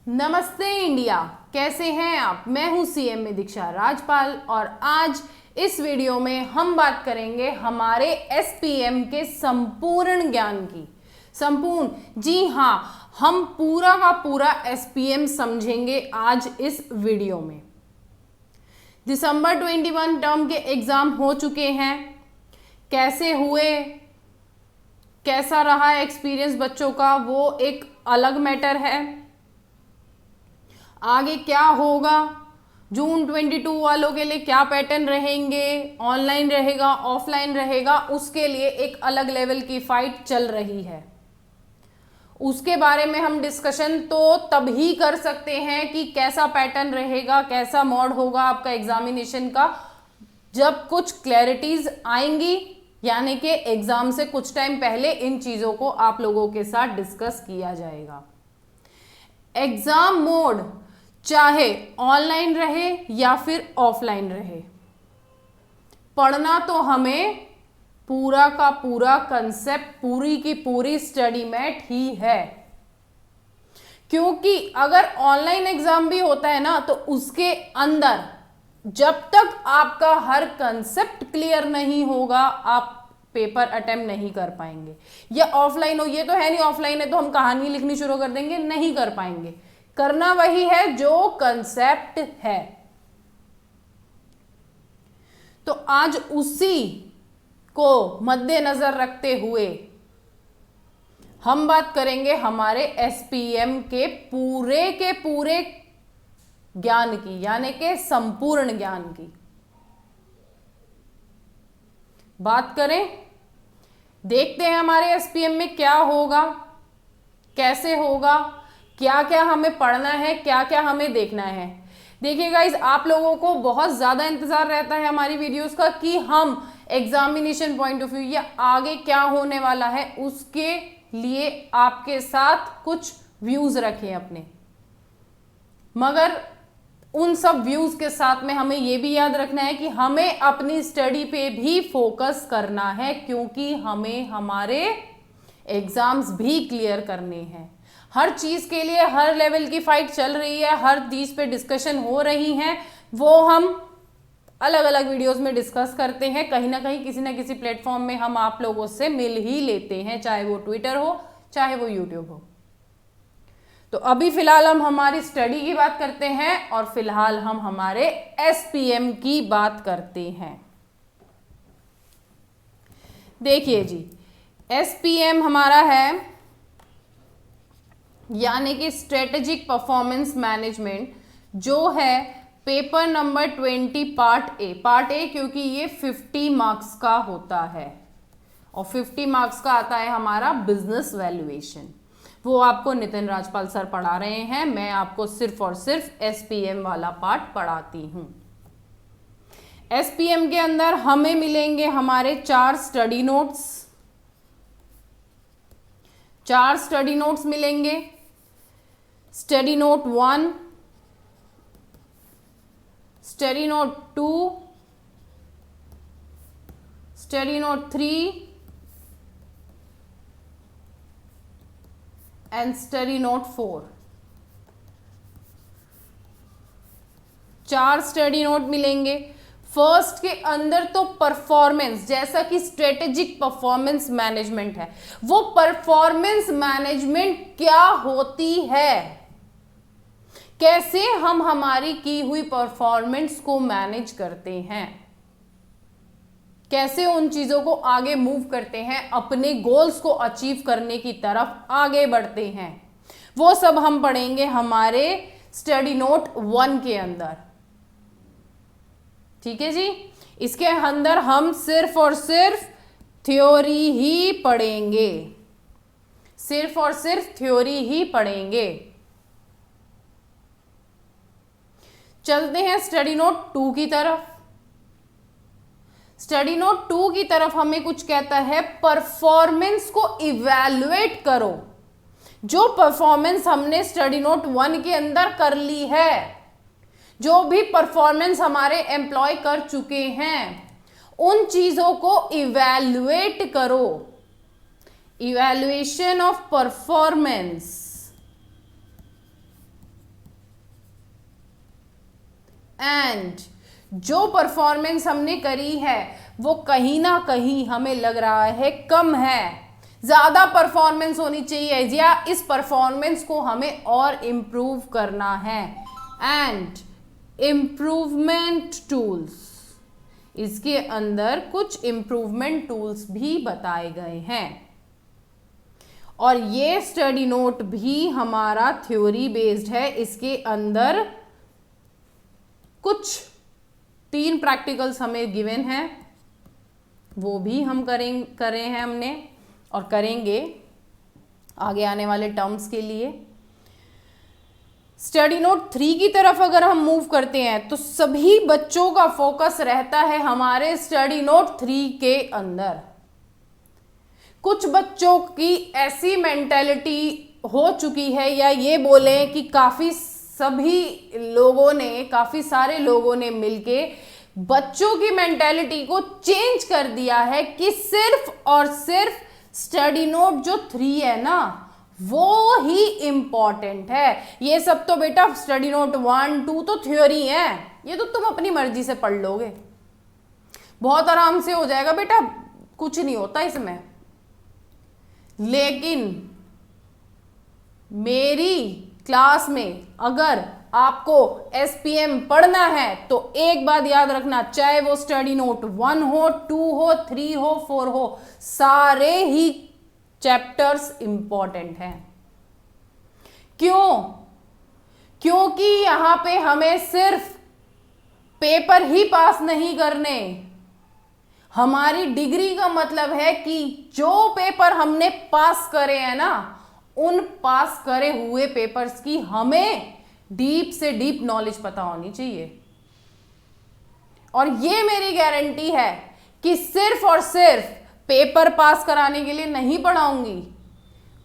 नमस्ते इंडिया, कैसे हैं आप। मैं हूं सीएम दीक्षा राजपाल और आज इस वीडियो में हम बात करेंगे हमारे एसपीएम के संपूर्ण ज्ञान की। संपूर्ण, जी हाँ, हम पूरा का पूरा एसपीएम समझेंगे आज इस वीडियो में। दिसंबर 21 टर्म के एग्जाम हो चुके हैं। कैसे हुए, कैसा रहा एक्सपीरियंस बच्चों का, वो एक अलग मैटर है। आगे क्या होगा, जून 22 वालों के लिए क्या पैटर्न रहेंगे, ऑनलाइन रहेगा ऑफलाइन रहेगा, उसके लिए एक अलग लेवल की फाइट चल रही है। उसके बारे में हम डिस्कशन तो तब ही कर सकते हैं कि कैसा पैटर्न रहेगा, कैसा मोड होगा आपका एग्जामिनेशन का, जब कुछ क्लैरिटीज आएंगी, यानी कि एग्जाम से कुछ टाइम पहले इन चीजों को आप लोगों के साथ डिस्कस किया जाएगा। एग्जाम मोड चाहे ऑनलाइन रहे या फिर ऑफलाइन रहे, पढ़ना तो हमें पूरा का पूरा कंसेप्ट, पूरी की पूरी स्टडी मैट ही है। क्योंकि अगर ऑनलाइन एग्जाम भी होता है ना, तो उसके अंदर जब तक आपका हर कंसेप्ट क्लियर नहीं होगा, आप पेपर अटेम्प्ट नहीं कर पाएंगे। या ऑफलाइन हो, ये तो है नहीं ऑफलाइन है तो हम कहानी लिखनी शुरू कर देंगे, नहीं कर पाएंगे। करना वही है जो कंसेप्ट है। तो आज उसी को मद्देनजर रखते हुए हम बात करेंगे हमारे एसपीएम के पूरे ज्ञान की, यानी कि संपूर्ण ज्ञान की बात करें। देखते हैं हमारे एसपीएम में क्या होगा, कैसे होगा, क्या क्या हमें पढ़ना है, क्या क्या हमें देखना है। देखिए गाइज, आप लोगों को बहुत ज़्यादा इंतज़ार रहता है हमारी वीडियोस का कि हम एग्जामिनेशन पॉइंट ऑफ व्यू या आगे क्या होने वाला है उसके लिए आपके साथ कुछ व्यूज़ रखें अपने। मगर उन सब व्यूज़ के साथ में हमें ये भी याद रखना है कि हमें अपनी स्टडी पे भी फोकस करना है, क्योंकि हमें हमारे एग्ज़ाम्स भी क्लियर करने हैं। हर चीज़ के लिए हर लेवल की फाइट चल रही है, हर चीज़ पे डिस्कशन हो रही हैं, वो हम अलग अलग वीडियोस में डिस्कस करते हैं। कहीं ना कहीं किसी ना किसी प्लेटफॉर्म में हम आप लोगों से मिल ही लेते हैं, चाहे वो ट्विटर हो चाहे वो यूट्यूब हो। तो अभी फिलहाल हम हमारी स्टडी की बात करते हैं और फिलहाल हम हमारे एसपीएम की बात करते हैं। देखिए जी, एसपीएम हमारा है यानी कि स्ट्रेटेजिक परफॉर्मेंस मैनेजमेंट, जो है पेपर नंबर 20 पार्ट ए, क्योंकि ये 50 मार्क्स का होता है और 50 मार्क्स का आता है हमारा बिजनेस वैल्यूएशन। वो आपको नितिन राजपाल सर पढ़ा रहे हैं, मैं आपको सिर्फ और सिर्फ एसपीएम वाला पार्ट पढ़ाती हूँ। एसपीएम के अंदर हमें मिलेंगे हमारे 4 स्टडी नोट्स मिलेंगे। Study note 1, study note 2, study note 3 and study note 4। 4 study note मिलेंगे। फर्स्ट के अंदर तो परफॉर्मेंस, जैसा कि स्ट्रेटेजिक परफॉर्मेंस मैनेजमेंट है, वो परफॉर्मेंस मैनेजमेंट क्या होती है, कैसे हम हमारी की हुई परफॉर्मेंस को मैनेज करते हैं, कैसे उन चीजों को आगे मूव करते हैं, अपने गोल्स को अचीव करने की तरफ आगे बढ़ते हैं, वो सब हम पढ़ेंगे हमारे स्टडी नोट 1 के अंदर। ठीक है जी, इसके अंदर हम सिर्फ और सिर्फ थ्योरी ही पढ़ेंगे, सिर्फ और सिर्फ थ्योरी ही पढ़ेंगे। चलते हैं स्टडी नोट 2 की तरफ। स्टडी नोट 2 की तरफ हमें कुछ कहता है, परफॉर्मेंस को इवैल्यूएट करो। जो परफॉर्मेंस हमने स्टडी नोट 1 के अंदर कर ली है, जो भी परफॉर्मेंस हमारे एम्प्लॉय कर चुके हैं, उन चीजों को इवैल्यूएट करो। Evaluation of performance. एंड जो परफॉर्मेंस हमने करी है वो कहीं ना कहीं हमें लग रहा है कम है, ज्यादा परफॉर्मेंस होनी चाहिए, या इस परफॉर्मेंस को हमें और इम्प्रूव करना है। एंड इम्प्रूवमेंट टूल्स, इसके अंदर कुछ इम्प्रूवमेंट टूल्स भी बताए गए हैं, और ये स्टडी नोट भी हमारा थ्योरी बेस्ड है। इसके अंदर कुछ 3 प्रैक्टिकल्स हमें गिवन हैं, वो भी हम करे हैं हमने और करेंगे आगे आने वाले टर्म्स के लिए। स्टडी नोट 3 की तरफ अगर हम मूव करते हैं तो सभी बच्चों का फोकस रहता है हमारे स्टडी नोट 3 के अंदर। कुछ बच्चों की ऐसी मेंटेलिटी हो चुकी है, या ये बोलें कि काफी सारे लोगों ने मिलके बच्चों की मेंटेलिटी को चेंज कर दिया है कि सिर्फ और सिर्फ स्टडी नोट जो 3 है ना वो ही इंपॉर्टेंट है। ये सब तो बेटा स्टडी नोट 1, 2 तो थ्योरी है, ये तो तुम अपनी मर्जी से पढ़ लोगे, बहुत आराम से हो जाएगा बेटा, कुछ नहीं होता इसमें। लेकिन मेरी क्लास में अगर आपको एसपीएम पढ़ना है तो एक बात याद रखना, चाहे वो स्टडी नोट 1 हो, 2 हो, 3 हो, 4 हो, सारे ही चैप्टर्स इंपॉर्टेंट हैं। क्यों? क्योंकि यहां पे हमें सिर्फ पेपर ही पास नहीं करने, हमारी डिग्री का मतलब है कि जो पेपर हमने पास करे हैं ना, उन पास करे हुए पेपर्स की हमें डीप से डीप नॉलेज पता होनी चाहिए। और ये मेरी गारंटी है कि सिर्फ और सिर्फ पेपर पास कराने के लिए नहीं पढ़ाऊंगी,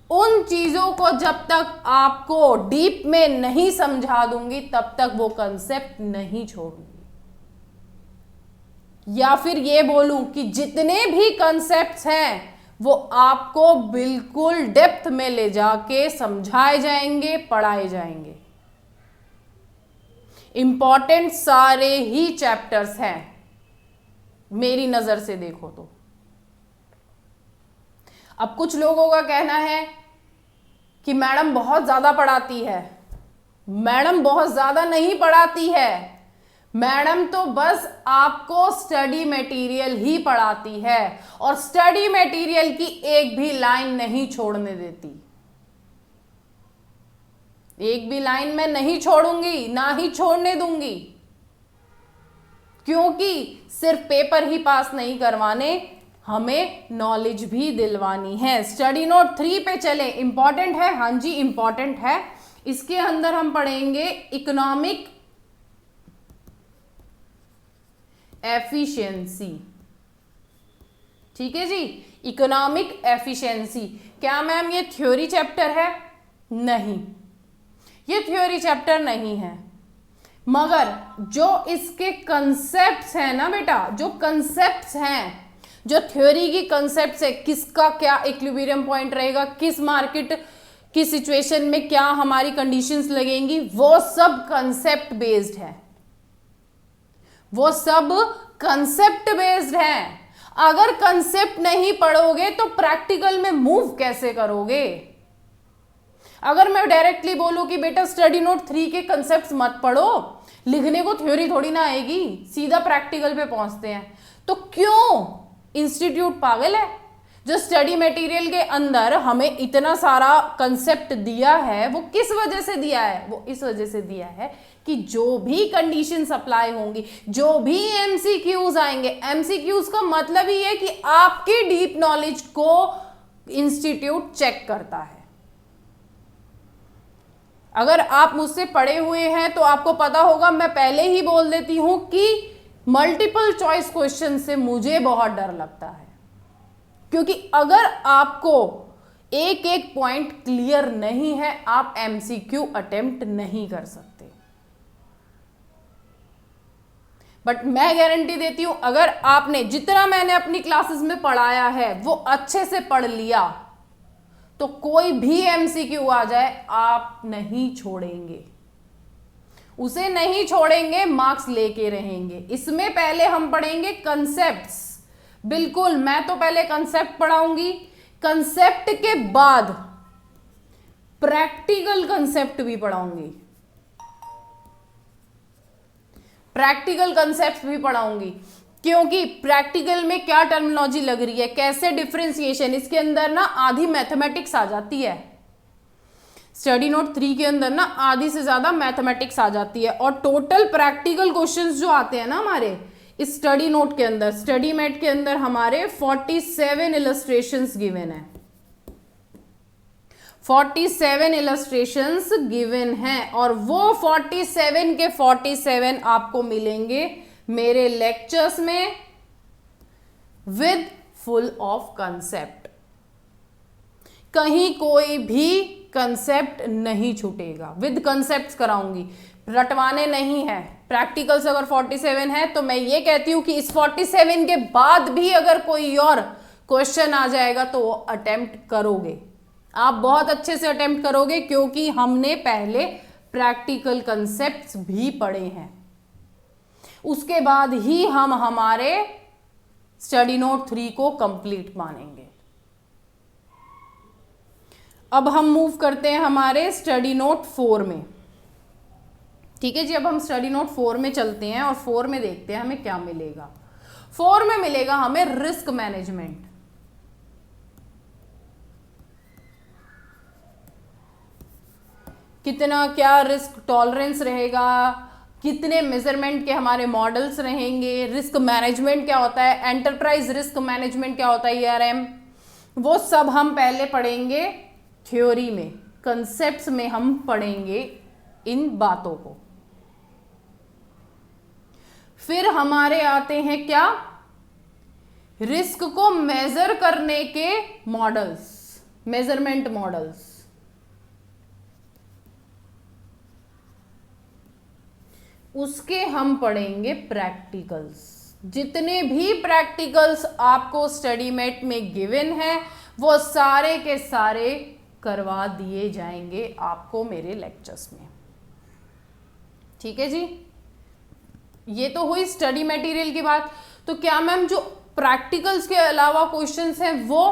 उन चीजों को जब तक आपको डीप में नहीं समझा दूंगी तब तक वो कंसेप्ट नहीं छोड़ूंगी। या फिर ये बोलूं कि जितने भी कंसेप्ट्स हैं वो आपको बिल्कुल डेप्थ में ले जाके समझाए जाएंगे, पढ़ाए जाएंगे। इंपॉर्टेंट सारे ही चैप्टर्स हैं मेरी नजर से देखो तो। अब कुछ लोगों का कहना है कि मैडम बहुत ज्यादा पढ़ाती है। मैडम बहुत ज्यादा नहीं पढ़ाती है, मैडम तो बस आपको स्टडी मटेरियल ही पढ़ाती है और स्टडी मटेरियल की एक भी लाइन नहीं छोड़ने देती। एक भी लाइन मैं नहीं छोड़ूंगी, ना ही छोड़ने दूंगी, क्योंकि सिर्फ पेपर ही पास नहीं करवाने, हमें नॉलेज भी दिलवानी है। स्टडी नोट 3 पे चले, इंपॉर्टेंट है, हाँ जी इंपॉर्टेंट है। इसके अंदर हम पढ़ेंगे इकोनॉमिक एफिशिएंसी। ठीक है जी, इकोनॉमिक एफिशिएंसी। क्या मैम ये थ्योरी चैप्टर है? नहीं, ये थ्योरी चैप्टर नहीं है, मगर जो इसके कंसेप्ट्स हैं ना बेटा, जो कंसेप्ट्स हैं, जो थ्योरी की कंसेप्ट्स है, किसका क्या इक्विलिब्रियम पॉइंट रहेगा, किस मार्केट की सिचुएशन में क्या हमारी कंडीशंस लगेंगी, वो सब कंसेप्ट बेस्ड है, वो सब कंसेप्ट बेस्ड है। अगर कंसेप्ट नहीं पढ़ोगे तो प्रैक्टिकल में मूव कैसे करोगे? अगर मैं डायरेक्टली बोलूं कि बेटा स्टडी नोट 3 के कंसेप्ट्स मत पढ़ो, लिखने को थ्योरी थोड़ी ना आएगी, सीधा प्रैक्टिकल पे पहुंचते हैं, तो क्यों इंस्टीट्यूट पागल है? जो स्टडी मटेरियल के अंदर हमें इतना सारा कंसेप्ट दिया है, वो किस वजह से दिया है? वो इस वजह से दिया है कि जो भी कंडीशंस अप्लाई होंगी, जो भी एमसीक्यूज आएंगे, एमसीक्यूज का मतलब ही है कि आपकी डीप नॉलेज को इंस्टीट्यूट चेक करता है। अगर आप मुझसे पढ़े हुए हैं तो आपको पता होगा, मैं पहले ही बोल देती हूं कि मल्टीपल चॉइस क्वेश्चन से मुझे बहुत डर लगता है, क्योंकि अगर आपको एक एक पॉइंट क्लियर नहीं है, आप एमसीक्यू अटेम्प्ट नहीं कर सकते। बट मैं गारंटी देती हूं, अगर आपने जितना मैंने अपनी क्लासेस में पढ़ाया है वो अच्छे से पढ़ लिया, तो कोई भी एमसीक्यू आ जाए आप नहीं छोड़ेंगे, उसे नहीं छोड़ेंगे, मार्क्स लेके रहेंगे। इसमें पहले हम पढ़ेंगे कंसेप्ट्स। बिल्कुल, मैं तो पहले कंसेप्ट पढ़ाऊंगी, कंसेप्ट के बाद प्रैक्टिकल कंसेप्ट भी पढ़ाऊंगी, प्रैक्टिकल कंसेप्ट भी पढ़ाऊंगी, क्योंकि प्रैक्टिकल में क्या टर्मिनोलॉजी लग रही है, कैसे डिफरेंशिएशन, इसके अंदर ना आधी मैथमेटिक्स आ जाती है। स्टडी नोट 3 के अंदर ना आधी से ज्यादा मैथमेटिक्स आ जाती है, और टोटल प्रैक्टिकल क्वेश्चंस जो आते हैं ना हमारे इस स्टडी नोट के अंदर, स्टडी मेट के अंदर हमारे 47 इलस्ट्रेशंस गिवन है, 47 इलस्ट्रेशंस गिवन हैं, और वो 47 के 47 आपको मिलेंगे मेरे लेक्चर्स में विद फुल ऑफ कंसेप्ट। कहीं कोई भी कंसेप्ट नहीं छूटेगा, विद कंसेप्ट्स कराऊंगी, रटवाने नहीं है। प्रैक्टिकल्स अगर 47 है तो मैं ये कहती हूं कि इस 47 के बाद भी अगर कोई और क्वेश्चन आ जाएगा तो वो अटेम्प्ट करोगे, आप बहुत अच्छे से अटेम्प्ट करोगे, क्योंकि हमने पहले प्रैक्टिकल कंसेप्ट्स भी पढ़े हैं। उसके बाद ही हम हमारे स्टडी नोट 3 को कंप्लीट मानेंगे। अब हम मूव करते हैं हमारे स्टडी नोट 4 में। ठीक है जी, अब हम स्टडी नोट 4 में चलते हैं और 4 में देखते हैं हमें क्या मिलेगा। 4 में मिलेगा हमें रिस्क मैनेजमेंट। कितना क्या रिस्क टॉलरेंस रहेगा, कितने मेजरमेंट के हमारे मॉडल्स रहेंगे, रिस्क मैनेजमेंट क्या होता है, एंटरप्राइज रिस्क मैनेजमेंट क्या होता है, ERM, वो सब हम पहले पढ़ेंगे थ्योरी में, कंसेप्ट्स में हम पढ़ेंगे इन बातों को। फिर हमारे आते हैं क्या, रिस्क को मेजर करने के मॉडल्स, मेजरमेंट मॉडल्स। उसके हम पढ़ेंगे प्रैक्टिकल्स। जितने भी प्रैक्टिकल्स आपको स्टडी मेट में गिवन है वो सारे के सारे करवा दिए जाएंगे आपको मेरे लेक्चर्स में। ठीक है जी, ये तो हुई स्टडी मटेरियल की बात। तो क्या मैम जो प्रैक्टिकल्स के अलावा क्वेश्चंस हैं वो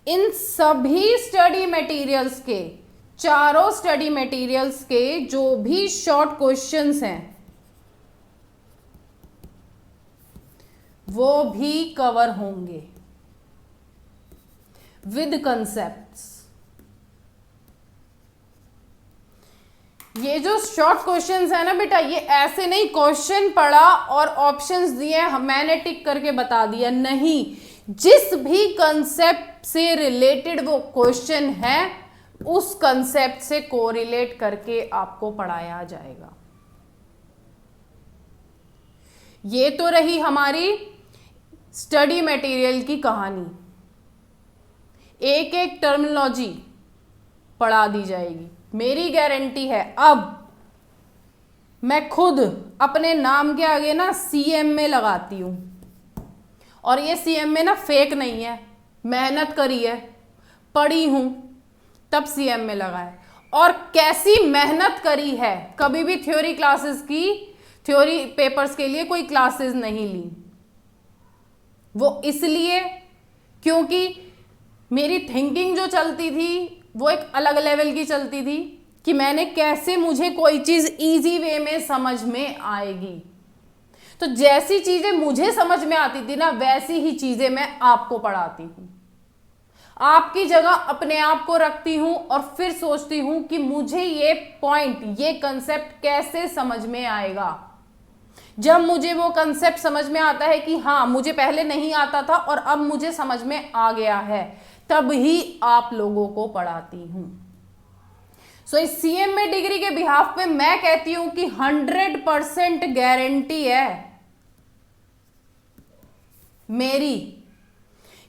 इन सभी स्टडी मटेरियल्स के, चारों स्टडी मटेरियल्स के जो भी शॉर्ट क्वेश्चंस हैं वो भी कवर होंगे विद कंसेप्ट्स। ये जो शॉर्ट क्वेश्चंस है ना बेटा, ये ऐसे नहीं क्वेश्चन पढ़ा और ऑप्शंस दिए मैंने टिक करके बता दिया, नहीं, जिस भी कंसेप्ट से रिलेटेड वो क्वेश्चन है उस कंसेप्ट से कोरिलेट करके आपको पढ़ाया जाएगा। ये तो रही हमारी स्टडी मटेरियल की कहानी, एक एक टर्मिनोलॉजी पढ़ा दी जाएगी। मेरी गारंटी है अब मैं खुद अपने नाम के आगे ना CMA लगाती हूं, और ये CMA ना फेक नहीं है, मेहनत करी है, पढ़ी हूं तब CMA लगा है। और कैसी मेहनत करी है, कभी भी थ्योरी क्लासेस की, थ्योरी पेपर्स के लिए कोई क्लासेस नहीं ली, वो इसलिए क्योंकि मेरी थिंकिंग जो चलती थी वो एक अलग लेवल की चलती थी कि मैंने कैसे, मुझे कोई चीज इजी वे में समझ में आएगी। तो जैसी चीजें मुझे समझ में आती थी ना वैसी ही चीजें मैं आपको पढ़ाती हूं, आपकी जगह अपने आप को रखती हूं और फिर सोचती हूं कि मुझे ये पॉइंट, ये कंसेप्ट कैसे समझ में आएगा। जब मुझे वो कंसेप्ट समझ में आता है कि हाँ मुझे पहले नहीं आता था और अब मुझे समझ में आ गया है, तब ही आप लोगों को पढ़ाती हूं। सो इस CMA डिग्री के बिहाफ पे मैं कहती हूं कि 100% गारंटी है मेरी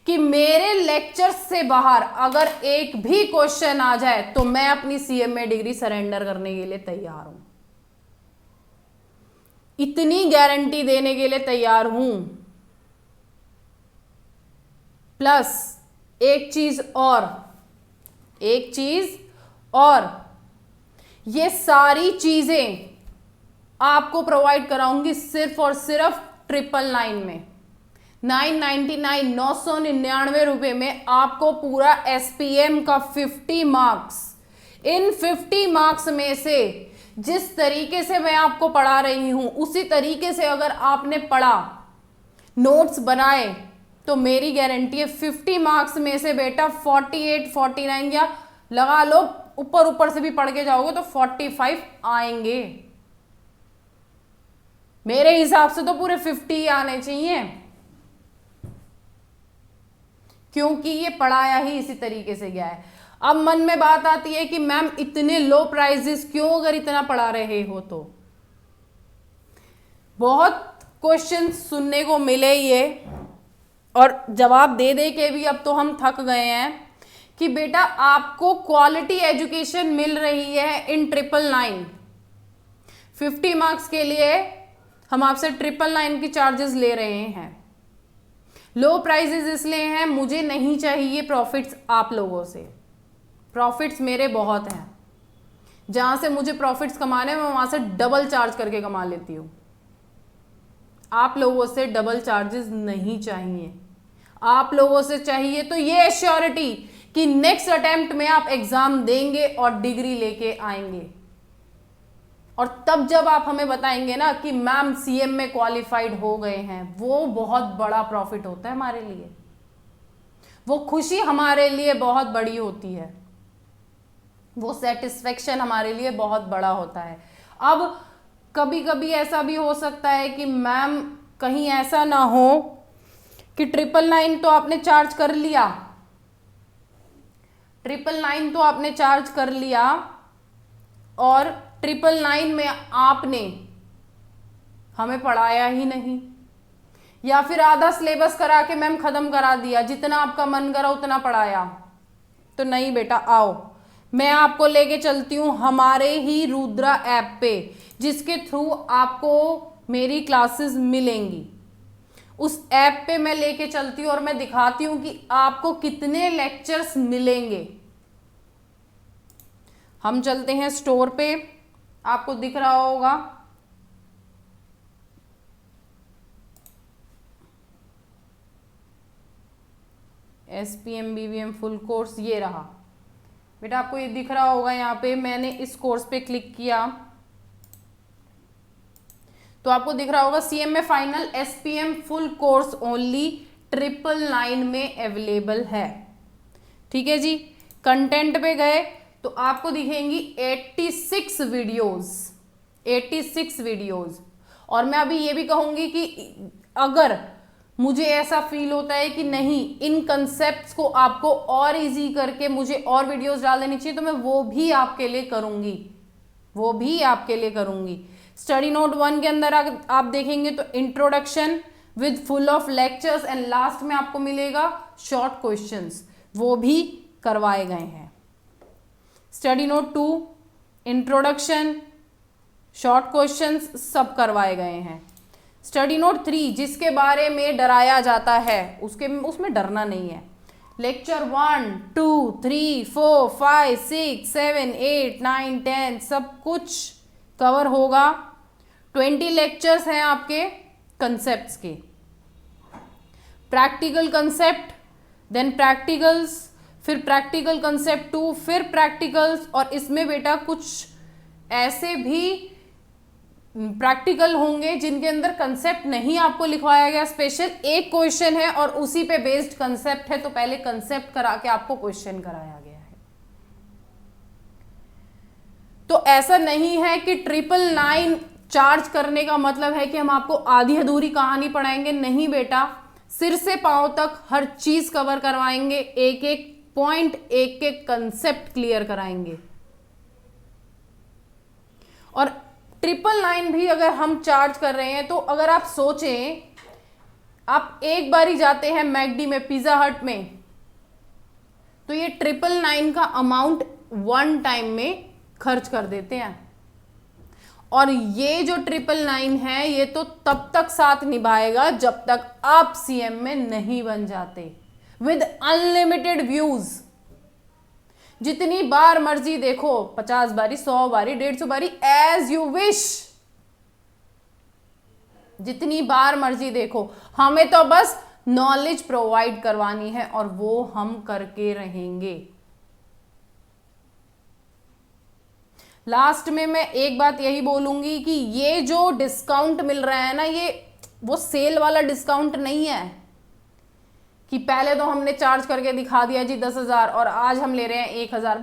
कि मेरे लेक्चर्स से बाहर अगर एक भी क्वेश्चन आ जाए तो मैं अपनी CMA डिग्री सरेंडर करने के लिए तैयार हूं, इतनी गारंटी देने के लिए तैयार हूं। प्लस एक चीज और, ये सारी चीजें आपको प्रोवाइड कराऊंगी सिर्फ और सिर्फ 999 में। 999 999 रुपए में आपको पूरा एसपीएम का 50 मार्क्स। इन 50 मार्क्स में से जिस तरीके से मैं आपको पढ़ा रही हूं उसी तरीके से अगर आपने पढ़ा, नोट्स बनाए, तो मेरी गारंटी है 50 मार्क्स में से बेटा 48 49 या लगा लो ऊपर ऊपर से भी पढ़ के जाओगे तो 45 आएंगे। मेरे हिसाब से तो पूरे 50 आने चाहिए, क्योंकि ये पढ़ाया ही इसी तरीके से गया है। अब मन में बात आती है कि मैम इतने लो प्राइजेस क्यों, अगर इतना पढ़ा रहे हो तो। बहुत क्वेश्चन सुनने को मिले ये, और जवाब दे दे के भी अब तो हम थक गए हैं कि बेटा आपको क्वालिटी एजुकेशन मिल रही है इन 999। 50 मार्क्स के लिए हम आपसे 999 की चार्जेस ले रहे हैं। लो प्राइजेस इसलिए हैं, मुझे नहीं चाहिए प्रॉफिट्स आप लोगों से। प्रॉफिट्स मेरे बहुत हैं, जहां से मुझे प्रॉफिट्स कमाने हैं मैं वहां से डबल चार्ज करके कमा लेती हूं। आप लोगों से डबल चार्जेस नहीं चाहिए। आप लोगों से चाहिए तो ये एश्योरिटी कि नेक्स्ट अटेम्प्ट में आप एग्जाम देंगे और डिग्री लेके आएंगे। और तब जब आप हमें बताएंगे ना कि मैम सीएम में क्वालिफाइड हो गए हैं, वो बहुत बड़ा प्रॉफिट होता है हमारे लिए। वो खुशी हमारे लिए बहुत बड़ी होती है, वो सेटिस्फेक्शन हमारे लिए बहुत बड़ा होता है। अब कभी कभी ऐसा भी हो सकता है कि मैम कहीं ऐसा ना हो कि 999 तो आपने चार्ज कर लिया, 999 तो आपने चार्ज कर लिया और 999 में आपने हमें पढ़ाया ही नहीं, या फिर आधा सिलेबस करा के मैम खत्म करा दिया, जितना आपका मन करा उतना पढ़ाया। तो नहीं बेटा, आओ मैं आपको लेके चलती हूँ हमारे ही रुद्रा ऐप पे, जिसके थ्रू आपको मेरी क्लासेस मिलेंगी। उस ऐप पे मैं लेके चलती हूँ और मैं दिखाती हूँ कि आपको कितने लेक्चर्स मिलेंगे। हम चलते हैं स्टोर पे, आपको दिख रहा होगा एसपीएम बीवीएम फुल कोर्स, ये रहा बेटा, आपको ये दिख रहा होगा। यहाँ पे मैंने इस कोर्स पे क्लिक किया तो आपको दिख रहा होगा CMA final SPM full course only 999 में अवेलेबल है। ठीक है जी। कंटेंट पे गए तो आपको दिखेंगी 86 वीडियोस। और मैं अभी ये भी कहूंगी कि अगर मुझे ऐसा फील होता है कि नहीं, इन कंसेप्ट्स को आपको और इजी करके मुझे और वीडियोस डाल देनी चाहिए, तो मैं वो भी आपके लिए करूंगी। स्टडी नोट 1 के अंदर आप देखेंगे तो introduction with full of lectures and last में आपको मिलेगा शॉर्ट क्वेश्चंस, वो भी करवाए गए हैं। Study note 2 introduction, short questions सब करवाए गए हैं। स्टडी नोट 3 जिसके बारे में डराया जाता है उसमें डरना नहीं है। लेक्चर 1 2 3 4 5 6 7 8 9 10 सब कुछ कवर होगा। 20 लेक्चर्स हैं आपके कंसेप्ट्स के, प्रैक्टिकल कंसेप्ट, देन प्रैक्टिकल्स, फिर प्रैक्टिकल कंसेप्ट 2, फिर प्रैक्टिकल्स। और इसमें बेटा कुछ ऐसे भी प्रैक्टिकल होंगे जिनके अंदर कंसेप्ट नहीं आपको लिखवाया गया, स्पेशल एक क्वेश्चन है और उसी पे बेस्ड कंसेप्ट है, तो पहले कंसेप्ट करा के आपको क्वेश्चन कराया गया है। तो ऐसा नहीं है कि 999 चार्ज करने का मतलब है कि हम आपको आधी अधूरी कहानी पढ़ाएंगे। नहीं बेटा, सिर से पांव तक हर चीज कवर करवाएंगे, एक एक पॉइंट, एक एक कंसेप्ट क्लियर कराएंगे। और 999 भी अगर हम चार्ज कर रहे हैं तो अगर आप सोचें, आप एक बार ही जाते हैं मैकडी में, पिज्जा हट में, तो ये 999 का अमाउंट 1 टाइम में खर्च कर देते हैं। और ये जो 999 है ये तो तब तक साथ निभाएगा जब तक आप सीएम में नहीं बन जाते, विद अनलिमिटेड व्यूज। जितनी बार मर्जी देखो, 50 बारी, 100 बारी, 150 बारी, एज यू विश। जितनी बार मर्जी देखो, हमें तो बस नॉलेज प्रोवाइड करवानी है और वो हम करके रहेंगे। लास्ट में मैं एक बात यही बोलूंगी कि ये जो डिस्काउंट मिल रहा है ना, ये वो सेल वाला डिस्काउंट नहीं है कि पहले तो हमने चार्ज करके दिखा दिया जी 10,000 और आज हम ले रहे हैं 1,000।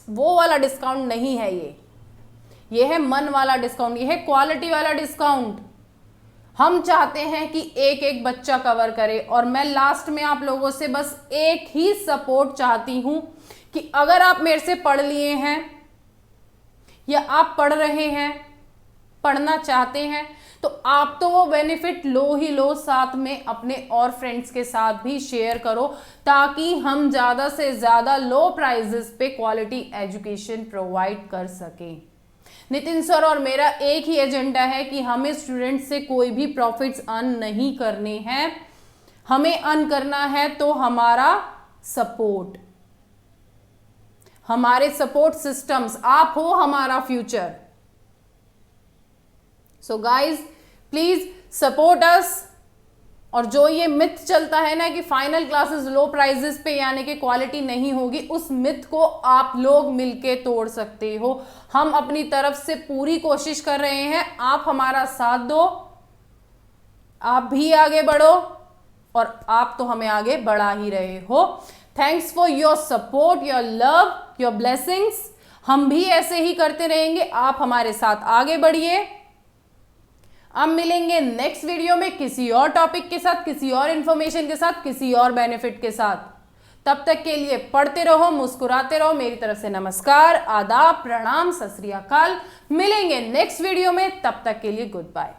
वो वाला डिस्काउंट नहीं है ये है मन वाला डिस्काउंट, ये है क्वालिटी वाला डिस्काउंट। हम चाहते हैं कि एक एक बच्चा कवर करे। और मैं लास्ट में आप लोगों से बस एक ही सपोर्ट चाहती हूं कि अगर आप मेरे से पढ़ लिए हैं या आप पढ़ रहे हैं, पढ़ना चाहते हैं, तो आप तो वो बेनिफिट लो ही लो, साथ में अपने और फ्रेंड्स के साथ भी शेयर करो ताकि हम ज़्यादा से ज़्यादा लो प्राइजेस पे क्वालिटी एजुकेशन प्रोवाइड कर सकें। नितिन सर और मेरा एक ही एजेंडा है कि हमें स्टूडेंट्स से कोई भी प्रॉफिट्स अर्न नहीं करने हैं, हमें अर्न करना है तो हमारा सपोर्ट, हमारे सपोर्ट सिस्टम्स, आप हो हमारा future. So guys please support us. और जो ये मिथ चलता है ना कि फाइनल क्लासेस लो प्राइजेस पे यानी कि क्वालिटी नहीं होगी, उस मिथ को आप लोग मिलके तोड़ सकते हो। हम अपनी तरफ से पूरी कोशिश कर रहे हैं, आप हमारा साथ दो, आप भी आगे बढ़ो और आप तो हमें आगे बढ़ा ही रहे हो। Thanks for your support, your love, your blessings. हम भी ऐसे ही करते रहेंगे, आप हमारे साथ आगे बढ़िए। अब मिलेंगे नेक्स्ट वीडियो में किसी और टॉपिक के साथ, किसी और इंफॉर्मेशन के साथ, किसी और बेनिफिट के साथ। तब तक के लिए पढ़ते रहो, मुस्कुराते रहो। मेरी तरफ से नमस्कार, आदाब, प्रणाम, सत श्री अकाल। मिलेंगे नेक्स्ट वीडियो में, तब तक के लिए गुड बाय।